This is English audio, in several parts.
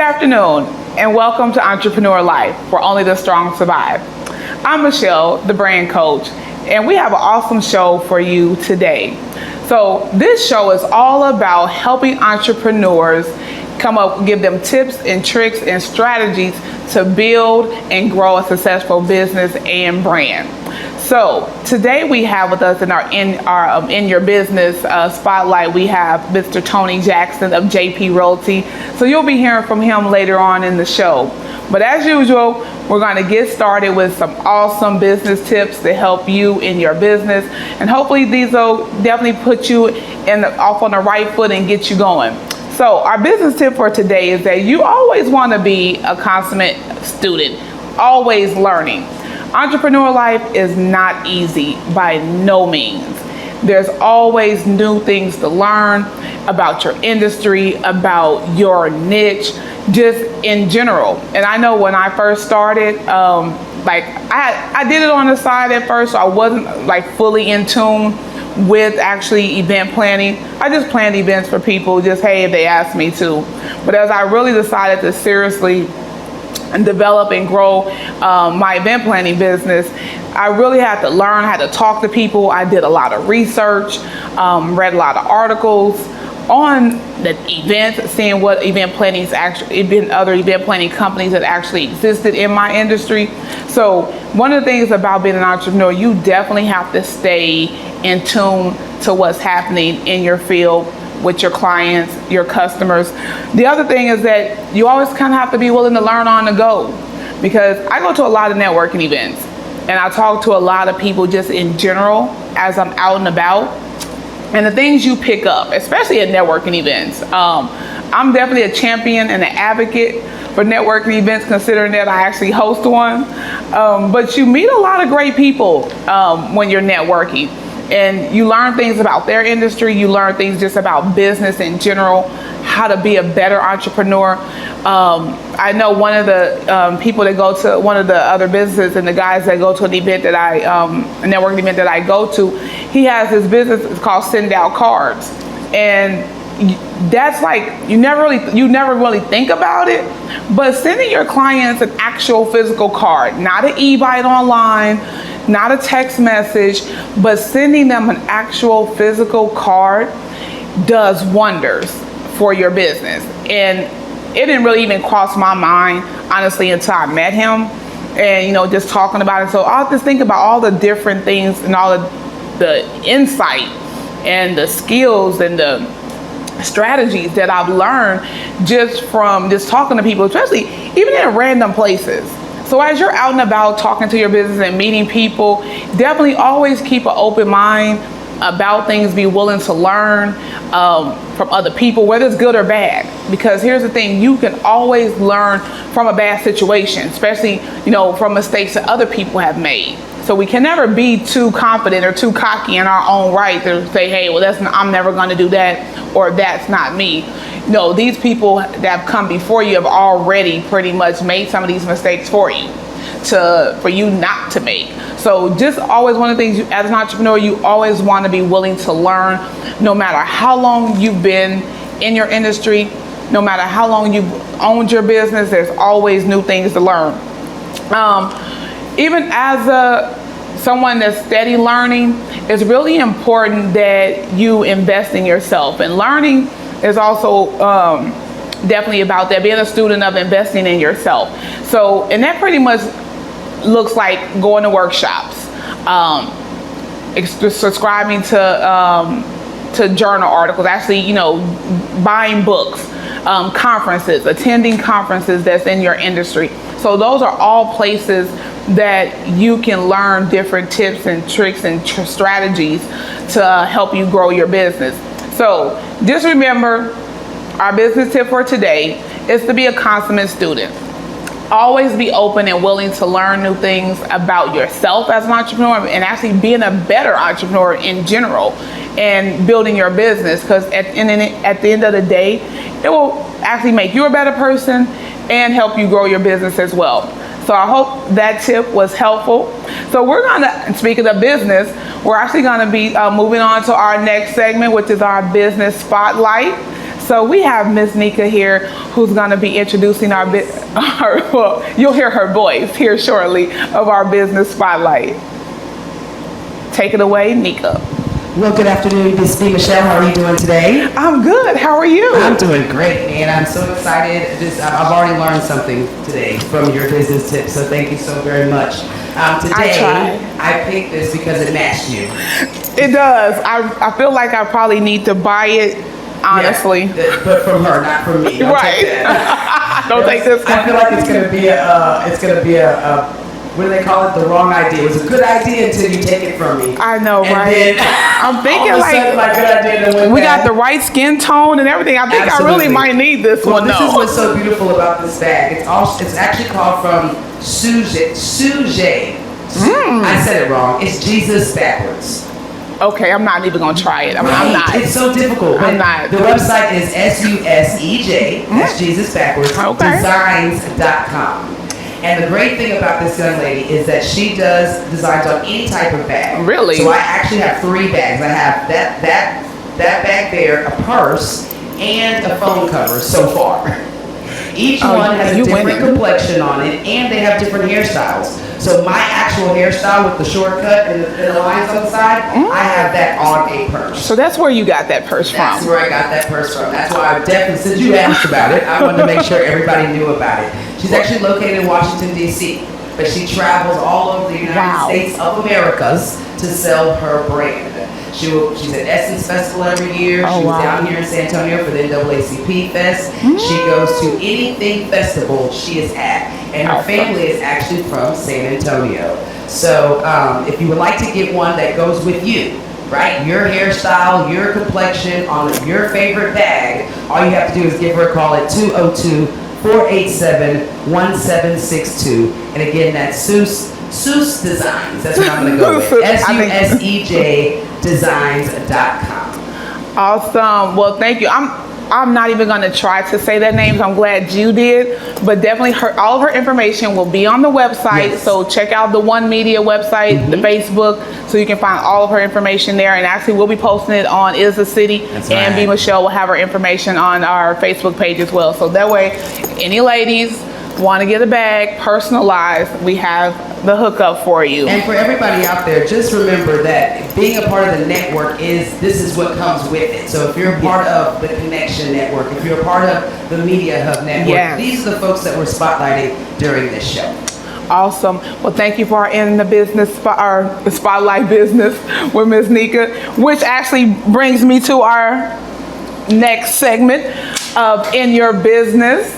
afternoon, and welcome to Entrepreneur Life, where only the strong survive. I'm Michelle, the brand coach, and we have an awesome show for you today. So this show is all about helping entrepreneurs give them tips and tricks and strategies to build and grow a successful business and brand. So today we have with us in our In Your Business spotlight, we have Mr. Tony Jackson of JP Realty. So you'll be hearing from him later on in the show. But as usual, we're going to get started with some awesome business tips to help you in your business. And hopefully these will definitely put you off on the right foot and get you going. So our business tip for today is that you always want to be a consummate student, always learning. Entrepreneur life is not easy by no means. There's always new things to learn about your industry, about your niche, just in general. And I know when I first started, I did it on the side at first, so I wasn't fully in tune with actually event planning. I just planned events for people, just hey, if they asked me to. But as I really decided to seriously and develop and grow my event planning business, I really had to learn how to talk to people. I did a lot of research, read a lot of articles on the events, seeing what other event planning companies that actually existed in my industry. So one of the things about being an entrepreneur, you definitely have to stay in tune to what's happening in your field with your clients, your customers. The other thing is that you always kind of have to be willing to learn on the go, because I go to a lot of networking events and I talk to a lot of people just in general as I'm out and about. And the things you pick up, especially at networking events, I'm definitely a champion and an advocate for networking events, considering that I actually host one. But you meet a lot of great people when you're networking. And you learn things about their industry, you learn things just about business in general, how to be a better entrepreneur. I know one of the people that go to one of the other businesses, and the guys that go to an event that a networking event that I go to, he has his business, it's called Send Out Cards. And that's you never really think about it, but sending your clients an actual physical card, not an e-bite online, not a text message, but sending them an actual physical card does wonders for your business. And it didn't really even cross my mind, honestly, until I met him and, just talking about it. So I'll just think about all the different things and all the insight and the skills and the strategies that I've learned just from just talking to people, especially even in random places. So as you're out and about talking to your business and meeting people, definitely always keep an open mind about things, be willing to learn from other people, whether it's good or bad. Because here's the thing, you can always learn from a bad situation, especially, from mistakes that other people have made. So we can never be too confident or too cocky in our own right to say, hey, well, I'm never going to do that, or that's not me. No, these people that have come before you have already pretty much made some of these mistakes for you not to make. So just always, one of the things, as an entrepreneur, you always want to be willing to learn, no matter how long you've been in your industry, no matter how long you've owned your business, there's always new things to learn. Even as someone that's steady learning, it's really important that you invest in yourself. And learning is also definitely about that, being a student of investing in yourself. So, and that pretty much looks like going to workshops, subscribing to journal articles, actually, buying books, conferences, attending conferences that's in your industry. So those are all places that you can learn different tips and tricks and strategies to help you grow your business. So just remember, our business tip for today is to be a consummate student. Always be open and willing to learn new things about yourself as an entrepreneur, and actually being a better entrepreneur in general and building your business, because at the end of the day, it will actually make you a better person and help you grow your business as well. So I hope that tip was helpful. So we're gonna, speaking of business, we're actually gonna be moving on to our next segment, which is our business spotlight. So we have Miss Nika here, who's going to be introducing well, you'll hear her voice here shortly, of our business spotlight. Take it away, Nika. Well, good afternoon, Miss B. Michelle. How are you doing today? I'm good. How are you? I'm doing great, man. I'm so excited. I've already learned something today from your business tips, so thank you so very much. Today, I picked this because it matched you. It does. I feel like I probably need to buy it, honestly. Yeah, but from her, not from me. Don't right. take that. Don't take this one. I feel like it's gonna be a what do they call it? The wrong idea. It was a good idea until you take it from me. I know, and right? Then, I'm thinking all of a sudden, my good idea we got the right skin tone and everything. I think Absolutely. I really might need this one, though. This is what's so beautiful about this bag. It's actually called from Suje. I said it wrong. It's Jesus backwards. Okay, I'm not even gonna try it. I'm not. It's so difficult. I'm not. The website is SUSEJ. That's Jesus backwards. Okay. Designs.com. And the great thing about this young lady is that she does designs on any type of bag. Really? So I actually have 3 bags. I have that bag there, a purse, and a phone cover so far. Each one has a different complexion on it, and they have different hairstyles. So my actual hairstyle with the shortcut and the lines on the side, I have that on a purse. So that's where you got that purse from. That's where I got that purse from. That's why I definitely, since you asked about it, I wanted to make sure everybody knew about it. She's actually located in Washington, D.C., but she travels all over the United States of Americas to sell her brand. She's at Essence Festival every year. She was down here in San Antonio for the NAACP Fest. She goes to anything festival she is at. And her family is actually from San Antonio. So if you would like to get one that goes with you, right? Your hairstyle, your complexion on your favorite bag, all you have to do is give her a call at 202-487-1762. And again, that's Seuss Designs. That's what I'm going to go with. SUSEJ Designs.com. Awesome. Well, thank you. I'm not even going to try to say that name, so I'm glad you did. But definitely, all of her information will be on the website. Yes. So check out the One Media website, the Facebook, so you can find all of her information there. And actually, we'll be posting it on Is the City. That's right. And B. Michelle will have her information on our Facebook page as well. So that way, any ladies want to get a bag personalized, we have the hookup for you. And for everybody out there, just remember that being a part of the network this is what comes with it. So if you're a part of the Connection Network, if you're a part of the Media Hub Network, these are the folks that we're spotlighting during this show. Awesome. Well, thank you for our In the Business, our Spotlight Business with Ms. Nika, which actually brings me to our next segment of In Your Business.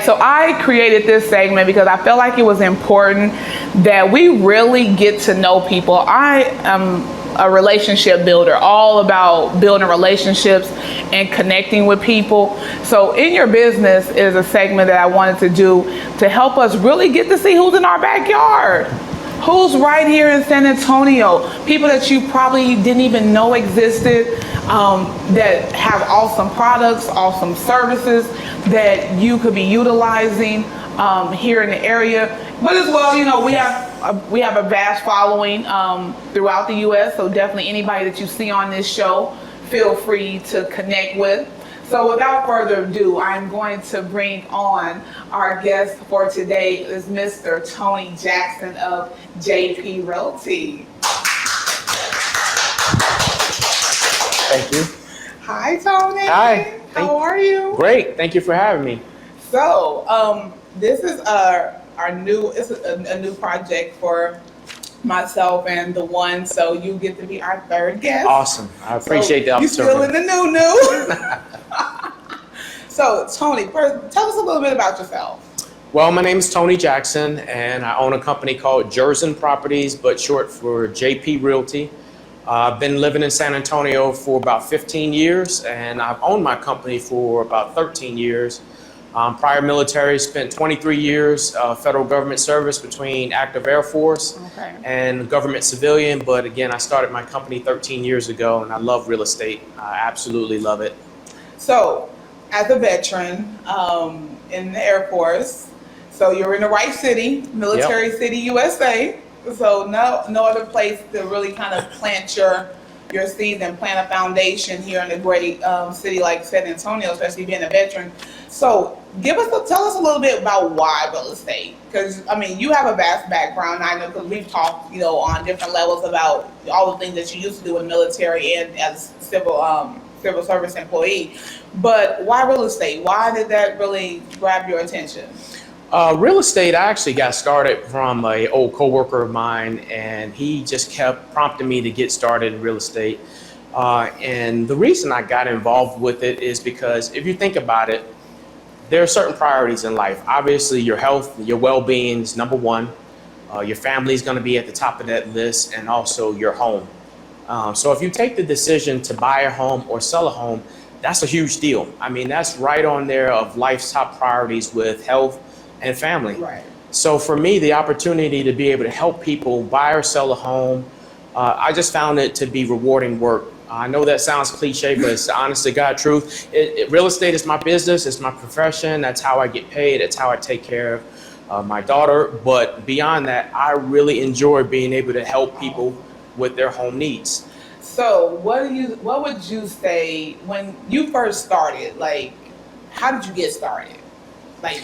So I created this segment because I felt like it was important that we really get to know people. I am a relationship builder, all about building relationships and connecting with people. So In Your Business is a segment that I wanted to do to help us really get to see who's in our backyard. Who's right here in San Antonio? People that you probably didn't even know existed, that have awesome products, awesome services that you could be utilizing here in the area. But as well, we have a vast following throughout the U.S. So definitely anybody that you see on this show, feel free to connect with. So without further ado, I'm going to bring on our guest for today is Mr. Tony Jackson of JP Realty. Thank you. Hi, Tony. Hi. How are you? Great. Thank you for having me. So this is a new project for myself and the one, so you get to be our third guest. Awesome. I appreciate the opportunity. You're still in the new. So, Tony, first, tell us a little bit about yourself. Well, my name is Tony Jackson, and I own a company called Jerzen Properties, but short for JP Realty. I've been living in San Antonio for about 15 years, and I've owned my company for about 13 years. Prior military, spent 23 years federal government service between active Air Force and government civilian. But again, I started my company 13 years ago, and I love real estate. I absolutely love it. So, as a veteran in the Air Force, so you're in the right city, Military City, USA. So no other place to really kind of plant your your seeds and plant a foundation here in a great city like San Antonio, especially being a veteran. So tell us a little bit about why real estate, because I mean you have a vast background. I know because we've talked, on different levels about all the things that you used to do in military and as civil service employee. But why real estate? Why did that really grab your attention? Real estate, I actually got started from an old coworker of mine, and he just kept prompting me to get started in real estate. And the reason I got involved with it is because if you think about it, there are certain priorities in life. Obviously, your health, your well-being is number one. Your family is going to be at the top of that list, and also your home. So if you take the decision to buy a home or sell a home, that's a huge deal. I mean, that's right on there of life's top priorities with health and family. Right. So for me, the opportunity to be able to help people buy or sell a home, I just found it to be rewarding work. I know that sounds cliche, but it's the honest to God truth. Real estate is my business. It's my profession. That's how I get paid. It's how I take care of my daughter. But beyond that, I really enjoy being able to help people with their home needs. So what would you say when you first started? Like, how did you get started? Like,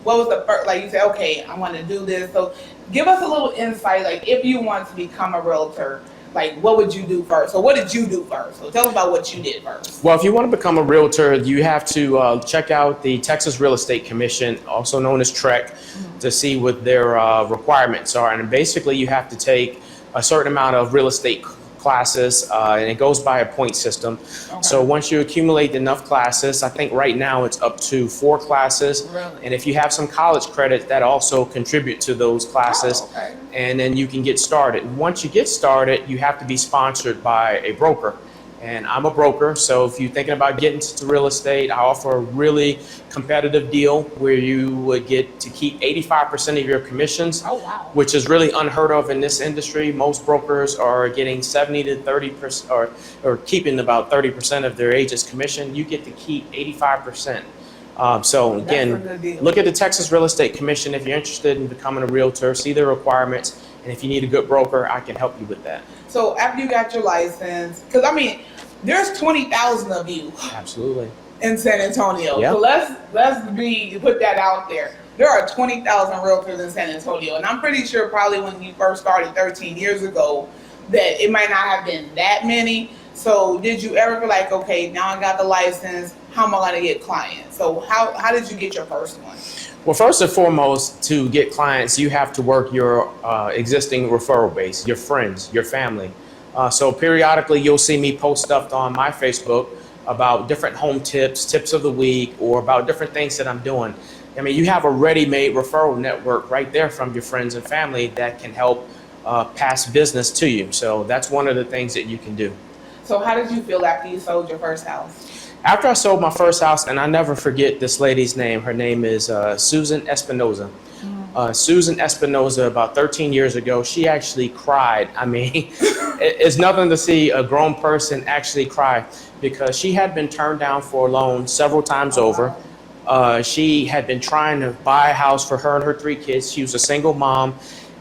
what was the first, like you said, okay, I want to do this. So give us a little insight, like if you want to become a realtor, like what would you do first? Or what did you do first? So tell us about what you did first. Well, if you want to become a realtor, you have to check out the Texas Real Estate Commission, also known as TREC, to see what their requirements are. And basically you have to take a certain amount of real estate classes, and it goes by a point system. Okay. So once you accumulate enough classes, I think right now it's up to 4 classes. Really? And if you have some college credit, that also contribute to those classes. Oh, okay. And then you can get started. Once you get started, you have to be sponsored by a broker. And I'm a broker, so if you're thinking about getting into real estate, I offer a really competitive deal where you would get to keep 85% of your commissions. Oh, wow. Which is really unheard of in this industry. Most brokers are getting 70 to 30%, or keeping about 30% of their agent's commission. You get to keep 85%. So That's a again, good deal. look at the Texas Real Estate Commission if you're interested in becoming a realtor, see their requirements, and if you need a good broker, I can help you with that. So after you got your license, because I mean, there's 20,000 of you Absolutely. in San Antonio. Yeah. So let's put that out there. There are 20,000 realtors in San Antonio, and I'm pretty sure probably when you first started 13 years ago that it might not have been that many. So did you ever feel like, okay, now I got the license, how am I going to get clients? So how did you get your first one? Well, first and foremost, to get clients, you have to work your existing referral base, your friends, your family. So periodically, you'll see me post stuff on my Facebook about different home tips of the week, or about different things that I'm doing. I mean, you have a ready-made referral network right there from your friends and family that can help pass business to you. So that's one of the things that you can do. So how did you feel after you sold your first house? After I sold my first house, and I never forget this lady's name, her name is Susan Espinoza. Susan Espinoza, about 13 years ago, she actually cried. I mean, it's nothing to see a grown person actually cry, because she had been turned down for a loan several times over. She had been trying to buy a house for her and her 3 kids. She was a single mom,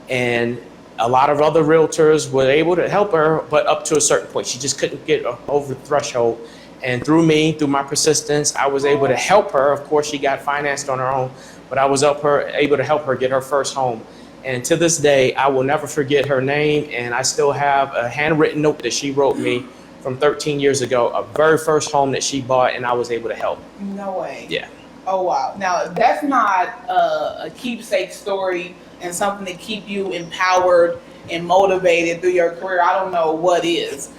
and a lot of other realtors were able to help her, but up to a certain point. She just couldn't get over the threshold. And through me, through my persistence, I was able to help her. Of course, she got financed on her own, but I was able to help her get her first home. And to this day, I will never forget her name, and I still have a handwritten note that she wrote me from 13 years ago, a very first home that she bought, and I was able to help. No way. Yeah. Oh, wow. Now, if that's not a keepsake story and something to keep you empowered and motivated through your career, I don't know what is.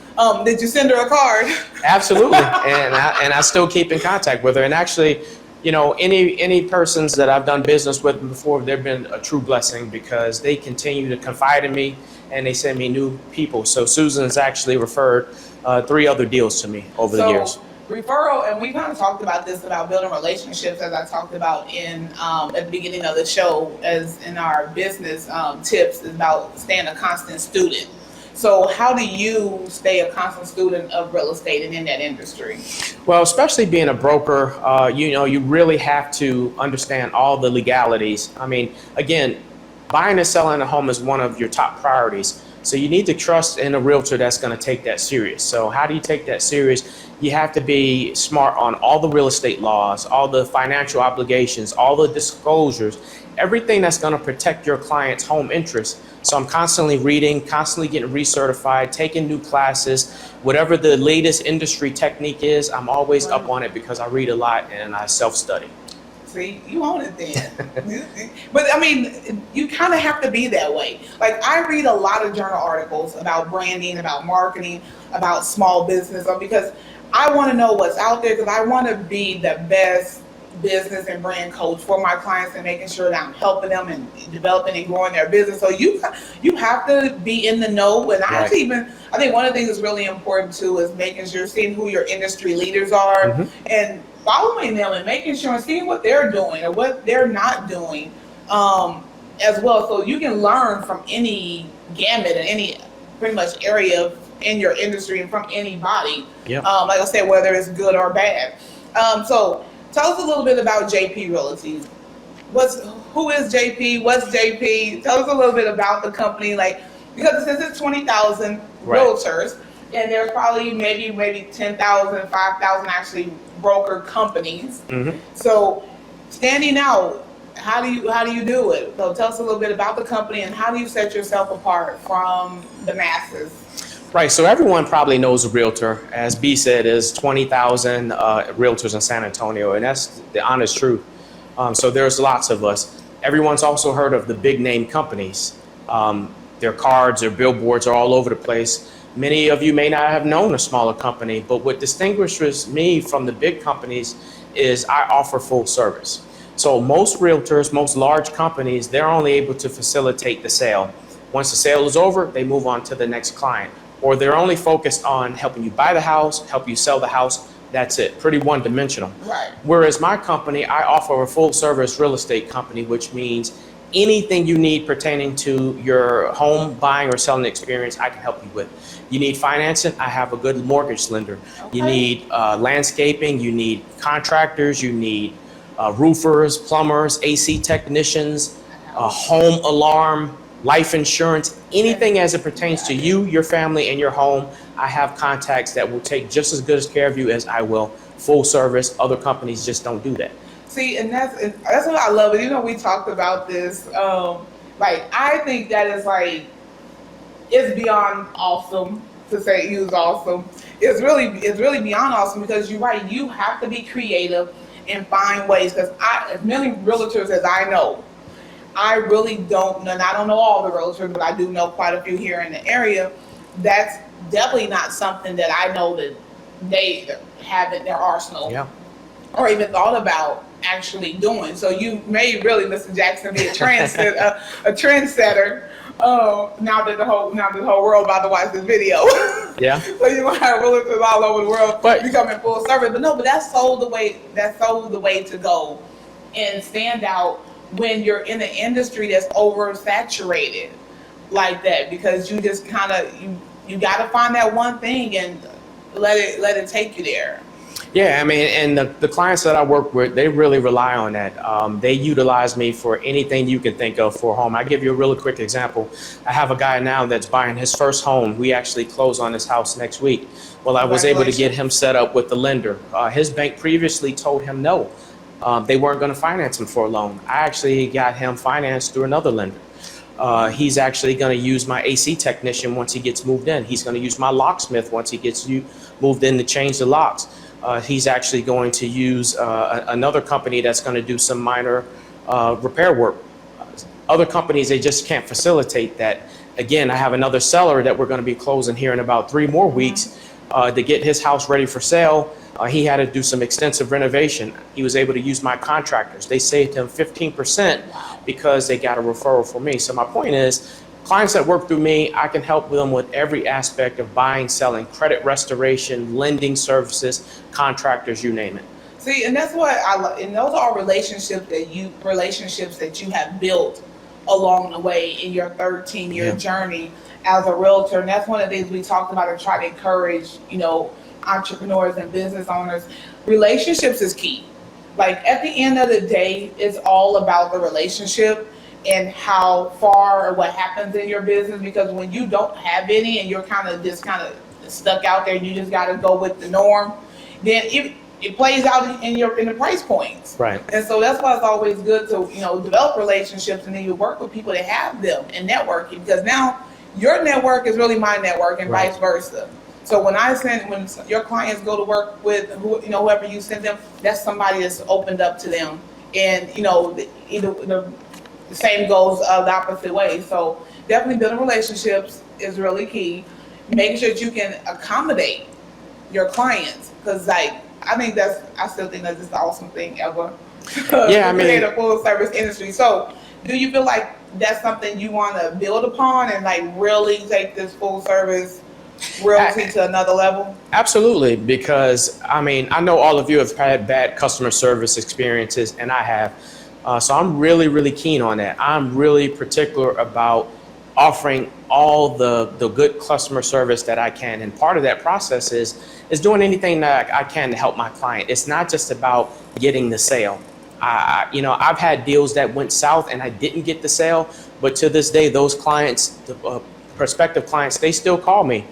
Did you send her a card? Absolutely. And I still keep in contact with her. And actually, you know, any persons that I've done business with before, they've been a true blessing, because they continue to confide in me and they send me new people. So Susan's actually referred 3 other deals to me over the years. Referral, and we kind of talked about this, about building relationships, as I talked about in at the beginning of the show, as in our business tips, is about staying a constant student. So how do you stay a constant student of real estate and in that industry? Well, especially being a broker, you know, you really have to understand all the legalities. I mean, again, buying and selling a home is one of your top priorities, So you need to trust in a realtor that's going to take that serious. So how do you take that serious? You have to be smart on all the real estate laws, all the financial obligations, all the disclosures, everything that's going to protect your client's home interest. So I'm constantly reading, constantly getting recertified, taking new classes, whatever the latest industry technique is, I'm always up on it because I read a lot and I self-study. See, you own it then. But I mean, you kind of have to be that way. Like, I read a lot of journal articles about branding, about marketing, about small business, because I want to know what's out there, because I want to be the best business and brand coach for my clients and making sure that I'm helping them and developing and growing their business. So you have to be in the know. And I think one of the things that's really important too is making sure, seeing who your industry leaders are and following them and making sure and seeing what they're doing or what they're not doing as well. So you can learn from any gamut and any pretty much area in your industry and from anybody. Like I said, whether it's good or bad. So tell us a little bit about JP Realty. Who is JP? What's JP? Tell us a little bit about the company, because since it's 20,000 realtors, and there's probably maybe 10,000, 5,000 actually broker companies. So standing out, how do you do it? So tell us a little bit about the company and how do you set yourself apart from the masses? Right, so everyone probably knows a realtor. As B said, there's 20,000 realtors in San Antonio, and that's the honest truth. So there's lots of us. Everyone's also heard of the big name companies. Their cards, their billboards are all over the place. Many of you may not have known a smaller company, but what distinguishes me from the big companies is I offer full service. So most realtors, most large companies, they're only able to facilitate the sale. Once the sale is over, they move on to the next client. Or they're only focused on helping you buy the house, help you sell the house. That's it, pretty one-dimensional. Right. Whereas my company, I offer a full-service real estate company, which means anything you need pertaining to your home buying or selling experience, I can help you with. You need financing, I have a good mortgage lender. Okay. You need landscaping, you need contractors, you need roofers, plumbers, AC technicians, a home alarm, life insurance, anything as it pertains to you, your family, and your home. I have contacts that will take just as good care of you as I will. Full service. Other companies just don't do that. See, and that's what I love. And we talked about this. I think that is it's beyond awesome to say use awesome. It's really beyond awesome because you're right. You have to be creative and find ways. Because as many realtors as I know, I really don't know, and I don't know all the realtors, but I do know quite a few here in the area. That's definitely not something that I know that they have in their arsenal or even thought about actually doing. So you may really, Mr. Jackson, be a trendsetter. Now that the whole world about to watch this video. So you're gonna have realtors all over the world becoming full service. But that's so the way to go and stand out when you're in an industry that's oversaturated like that, because you just kind of you got to find that one thing and let it take you there. Yeah, I mean, and the clients that I work with, they really rely on that. They utilize me for anything you can think of for a home. I give you a really quick example. I have a guy now that's buying his first home. We actually close on his house next week. Well, I was able to get him set up with the lender. His bank previously told him no. They weren't going to finance him for a loan. I actually got him financed through another lender. He's actually going to use my AC technician once he gets moved in. He's going to use my locksmith once he gets moved in to change the locks. He's actually going to use another company that's going to do some minor repair work. Other companies, they just can't facilitate that. Again, I have another seller that we're going to be closing here in about 3 more weeks to get his house ready for sale. He had to do some extensive renovation. He was able to use my contractors. They saved him 15% because they got a referral from me. So my point is, clients that work through me, I can help them with every aspect of buying, selling, credit restoration, lending services, contractors, you name it. See, and that's what I love. And those are relationships that you have built along the way in your 13-year journey as a realtor. And that's one of the things we talked about and try to encourage, entrepreneurs and business owners. Relationships is key. At the end of the day, it's all about the relationship. and how far or what happens in your business, because when you don't have any and you're kind of just kind of stuck out there, you just got to go with the norm, then it plays out in the price points. Right. And so that's why it's always good to, develop relationships, and then you work with people that have them and networking, because now your network is really my network and Right. vice versa. So when your clients go to work with whoever you send them, that's somebody that's opened up to them. And the same goes the opposite way. So definitely building relationships is really key. Making sure that you can accommodate your clients, because I still think that's just the awesome thing ever. Yeah, I mean, create a full service industry. So do you feel like that's something you want to build upon and like really take this full service realty to another level? Absolutely, because I know all of you have had bad customer service experiences, and I have. So I'm really, really keen on that. I'm really particular about offering all the good customer service that I can. And part of that process is doing anything that I can to help my client. It's not just about getting the sale. I've had deals that went south and I didn't get the sale, but to this day, those clients, the prospective clients, they still call me.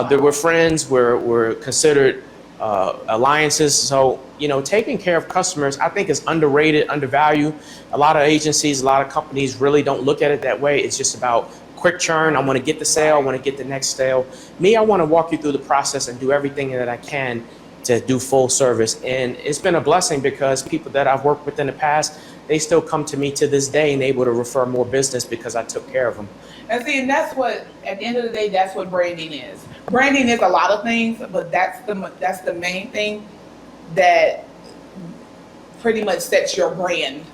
They were friends, were considered alliances. So, taking care of customers, I think, is underrated, undervalued. A lot of agencies, a lot of companies really don't look at it that way. It's just about quick churn. I want to get the sale. I want to get the next sale. Me, I want to walk you through the process and do everything that I can to do full service. And it's been a blessing, because people that I've worked with in the past, they still come to me to this day and able to refer more business because I took care of them. And see, and that's what, at the end of the day, that's what branding is. Branding is a lot of things, but that's the main thing that pretty much sets your brand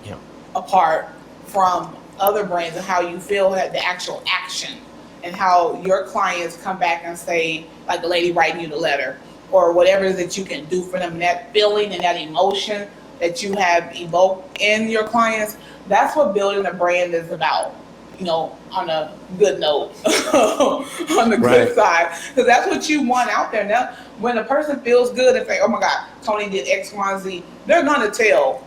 apart from other brands, and how you feel at the actual action, and how your clients come back and say, like the lady writing you the letter, or whatever it is that you can do for them, that feeling and that emotion that you have evoked in your clients. That's what building a brand is about, on a good note, on the good side, because that's what you want out there. Now, when a person feels good and say, oh my God, Tony did X, Y, and Z, they're going to tell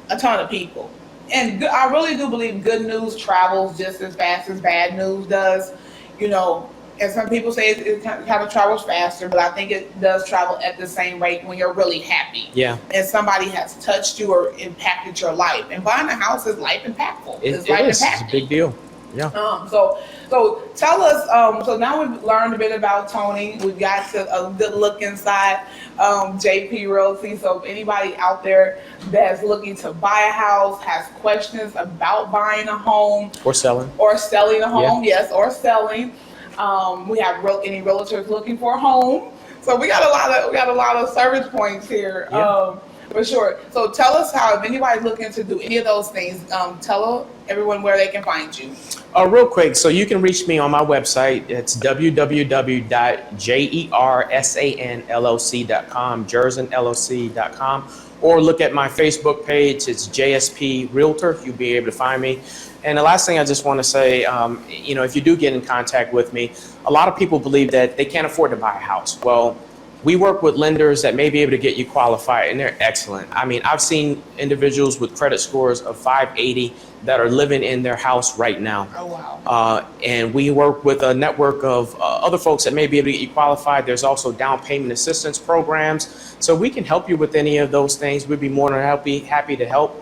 a ton of people. And I really do believe good news travels just as fast as bad news does, and some people say it kind of travels faster, but I think it does travel at the same rate when you're really happy. Yeah. And somebody has touched you or impacted your life. And buying a house is life impactful. It's life impactful. It's a big deal. Yeah. So tell us, so now we've learned a bit about Tony. We've got a good look inside JP Realty. So if anybody out there that's looking to buy a house, has questions about buying a home. Or selling. Or selling a home, yes, or selling. We have any realtors looking for a home. So we got a lot of service points here. For sure. So tell us how, if anybody's looking to do any of those things, tell everyone where they can find you. Real quick, so you can reach me on my website. It's www.jersanllc.com, jersanllc.com, or look at my Facebook page. It's JSP Realtor. You'll be able to find me. And the last thing I just want to say, if you do get in contact with me, a lot of people believe that they can't afford to buy a house. Well, we work with lenders that may be able to get you qualified, and they're excellent. I've seen individuals with credit scores of 580 that are living in their house right now. Oh, wow. And we work with a network of other folks that may be able to get you qualified. There's also down payment assistance programs. So we can help you with any of those things. We'd be more than happy to help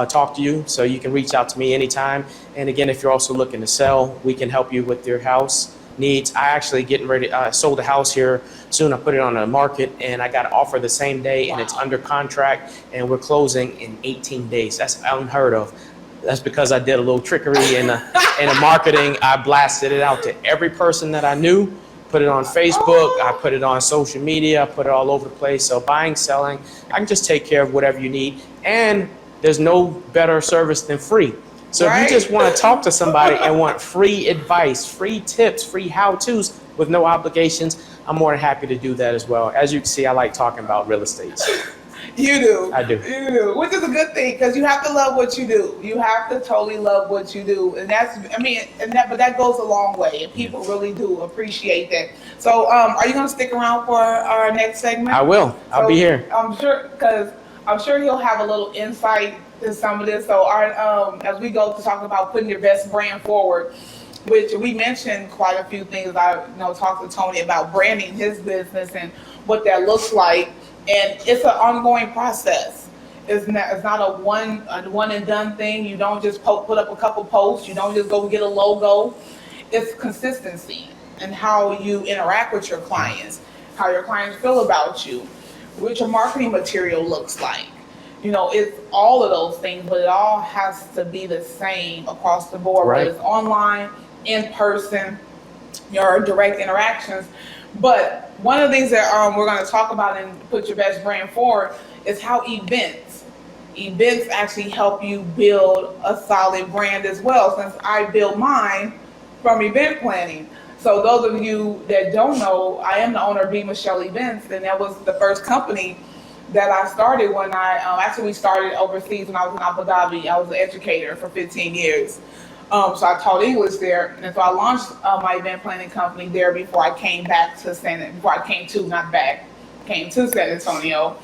talk to you. So you can reach out to me anytime. And again, if you're also looking to sell, we can help you with your house needs. I actually sold a house here soon. I put it on the market and I got an offer the same day. Wow. And it's under contract and we're closing in 18 days. That's unheard of. That's because I did a little trickery in the marketing. I blasted it out to every person that I knew, put it on Facebook, I put it on social media, I put it all over the place. So buying, selling, I can just take care of whatever you need. And there's no better service than free. So if you just want to talk to somebody and want free advice, free tips, free how-tos with no obligations, I'm more than happy to do that as well. As you can see, I like talking about real estate. You do. I do. You do, which is a good thing, because you have to love what you do. You have to totally love what you do, and but that goes a long way, and people really do appreciate that. So, are you going to stick around for our next segment? I will. I'll be here. I'm sure, because I'm sure he'll have a little insight to some of this. So our as we go to talk about putting your best brand forward, which we mentioned quite a few things. I talked to Tony about branding his business and what that looks like, and it's an ongoing process. It's not a one and done thing. You don't just put up a couple posts. You don't just go get a logo. It's consistency and how you interact with your clients, how your clients feel about you, what your marketing material looks like. It's all of those things, but it all has to be the same across the board, Right. whether it's online, in person, your direct interactions. But one of the things that we're going to talk about and put your best brand forward is how events actually help you build a solid brand as well, since I built mine from event planning. So those of you that don't know, I am the owner of B. Michelle Events, and that was the first company that I started when we started overseas when I was in Abu Dhabi. I was an educator for 15 years. So I taught English there, and so I launched my event planning company there before I came to San Antonio.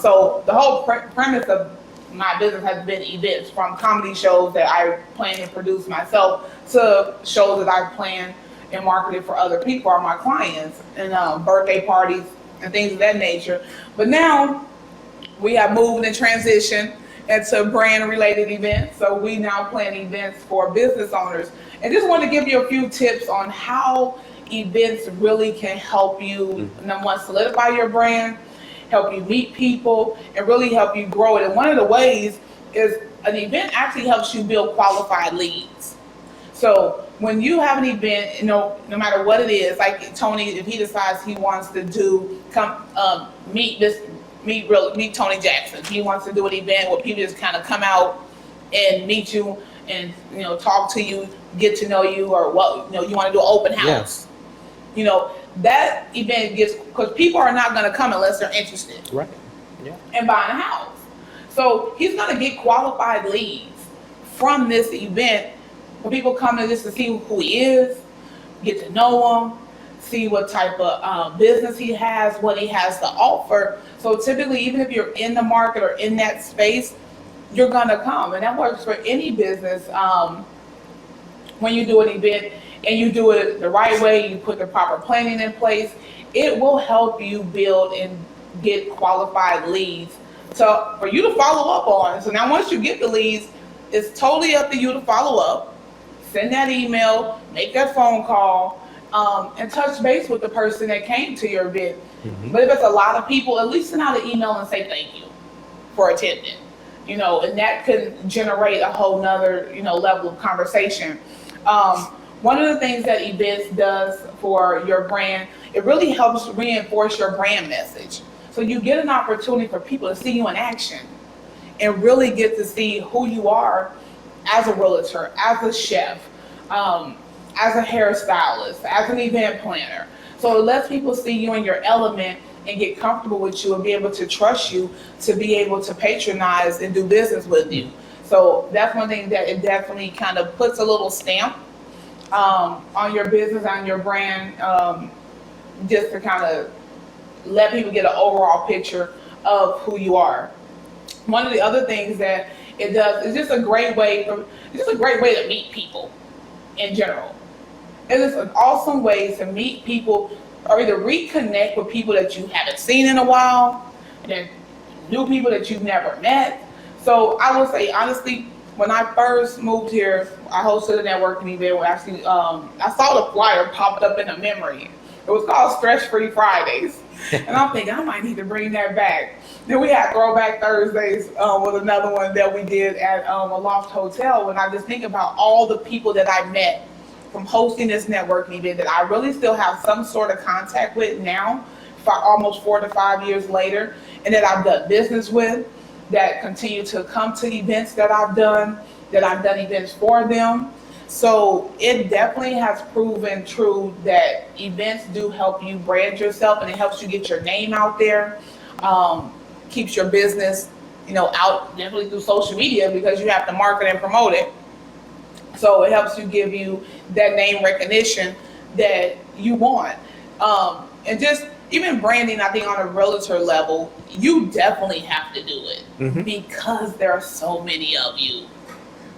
So the whole premise of my business has been events, from comedy shows that I plan and produce myself to shows that I plan and marketed for other people, or my clients, and birthday parties and things of that nature. But now we have moved and transitioned into brand related events. So we now plan events for business owners. And just want to give you a few tips on how events really can help you, number one, solidify your brand, help you meet people, and really help you grow it. And one of the ways is an event actually helps you build qualified leads. So when you have an event, no matter what it is, like Tony, if he decides he wants to meet Tony Jackson, he wants to do an event where people just kind of come out and meet you and talk to you, get to know you, or you want to do an open house. Yes. That event because people are not going to come unless they're interested. Right. Yeah. In buying a house. So he's going to get qualified leads from this event. When people come in just to see who he is, get to know him, see what type of business he has, what he has to offer. So typically, even if you're in the market or in that space, you're gonna come, and that works for any business. When you do an event and you do it the right way, you put the proper planning in place, it will help you build and get qualified leads for you to follow up on. So now once you get the leads, it's totally up to you to follow up. Send that email, make that phone call, and touch base with the person that came to your event. Mm-hmm. But if it's a lot of people, at least send out an email and say thank you for attending. And that could generate a whole nother, level of conversation. One of the things that events does for your brand, it really helps reinforce your brand message. So you get an opportunity for people to see you in action and really get to see who you are as a realtor, as a chef, as a hairstylist, as an event planner. So it lets people see you in your element and get comfortable with you and be able to trust you to be able to patronize and do business with you. So that's one thing that it definitely kind of puts a little stamp on your business, on your brand, just to kind of let people get an overall picture of who you are. One of the other things that it does is just a great way to meet people in general. It is an awesome way to meet people or either reconnect with people that you haven't seen in a while, and new people that you've never met. So I would say, honestly, when I first moved here, I hosted a networking event where actually I saw the flyer popped up in a memory. It was called Stress Free Fridays. And I'm thinking I might need to bring that back. Then we had Throwback Thursdays with another one that we did at a Loft Hotel. When I just think about all the people that I met from hosting this networking event that I really still have some sort of contact with now, almost 4 to 5 years later, and that I've done business with, that continue to come to events that I've done events for them. So it definitely has proven true that events do help you brand yourself, and it helps you get your name out there, keeps your business, out definitely through social media because you have to market and promote it. So it helps you give you that name recognition that you want. And just even branding, I think on a realtor level, you definitely have to do it because there are so many of you.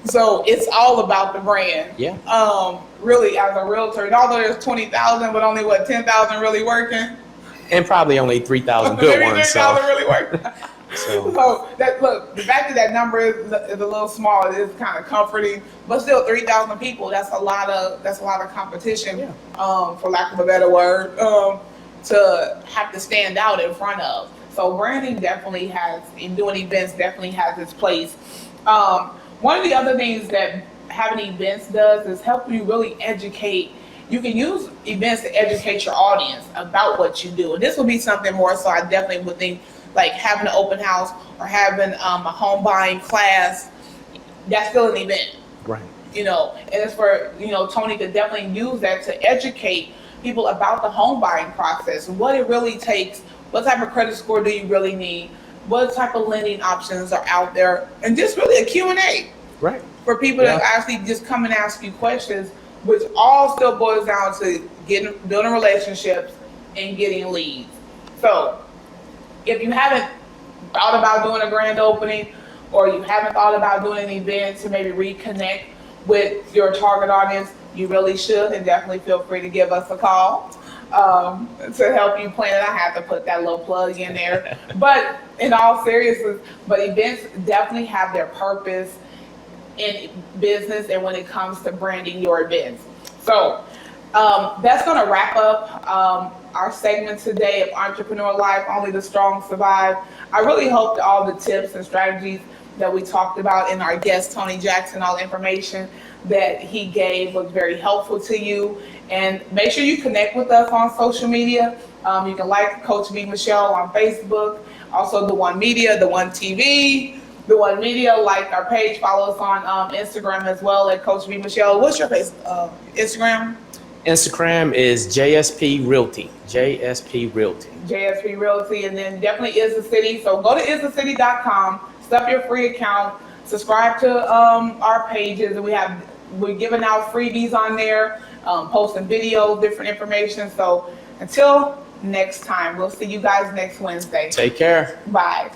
So it's all about the brand. Yeah. Really, as a realtor, and although there's 20,000, but only 10,000 really working. And probably only 3,000 good ones. 3,000 really working. So So that look, the fact that that number is a little small, it is kind of comforting. But still, 3,000 people, that's a lot of competition, Yeah. For lack of a better word, to have to stand out in front of. So branding definitely has, and doing events definitely has its place. One of the other things that having events does is help you really educate. You can use events to educate your audience about what you do. And this would be something more so I definitely would think like having an open house or having a home buying class. That's still an event, right. you know, and it's for, you know, Tony could definitely use that to educate people about the home buying process, what it really takes, what type of credit score do you really need, what type of lending options are out there, and just really a Q&A Right. for people to actually just come and ask you questions, which all still boils down to building relationships and getting leads. So if you haven't thought about doing a grand opening, or you haven't thought about doing an event to maybe reconnect with your target audience, you really should, and definitely feel free to give us a call to help you plan it. I have to put that little plug in there. But in all seriousness, but events definitely have their purpose in business and when it comes to branding your events. So that's going to wrap up our segment today of Entrepreneur Life, Only the Strong Survive. I really hope that all the tips and strategies that we talked about in our guest, Tony Jackson, all the information that he gave was very helpful to you. And make sure you connect with us on social media. You can like Coach V Michelle on Facebook, also The One Media, The One TV, The One Media. Like our page, follow us on Instagram as well at Coach V Michelle. What's your Instagram? Instagram is JSP Realty. JSP Realty. JSP Realty, and then definitely Is the City. So go to isthecity.com, set up your free account, subscribe to our pages, and we're giving out freebies on there, posting videos, different information. So until next time, we'll see you guys next Wednesday. Take care. Bye.